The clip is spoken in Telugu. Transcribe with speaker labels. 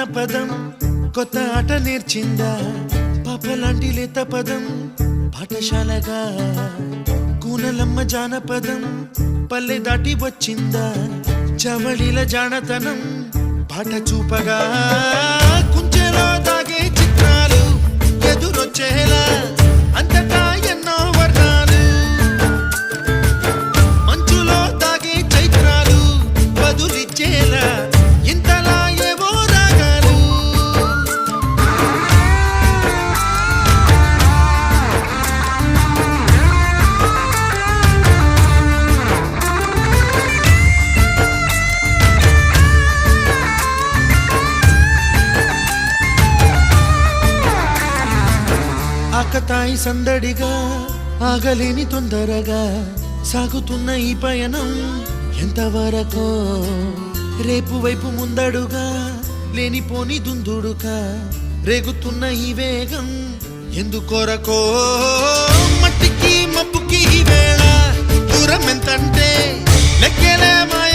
Speaker 1: జానపదం కొత్త ఆట నేర్చిందా పాపలాంటి లేత పదం పాఠశాలగా కూనలమ్మ జానపదం పల్లె దాటి వచ్చిందా చవళిల జానతనం పాట చూపగా కుంచెలో దాగే చిత్రాలు ఎదురొచ్చేలా అంతటా ఎన్నో వర్ణాలు మంచులో దాగే చైత్రాలు బదులిచ్చేలా ఇంతలా ఏవో రాగాలు ఆకతాయి సందడిగా ఆగలేని తొందరగా సాగుతున్న ఈ పయనం ఎంతవరకో రేపు వైపు ముందడుగా లేనిపోని దుందుడుగా రేగుతున్న ఈ వేగం ఎందుకొరకో మట్టికి మబ్బుకి ఈ వేళ దూరం ఎంతంటే లెక్కలే మాయ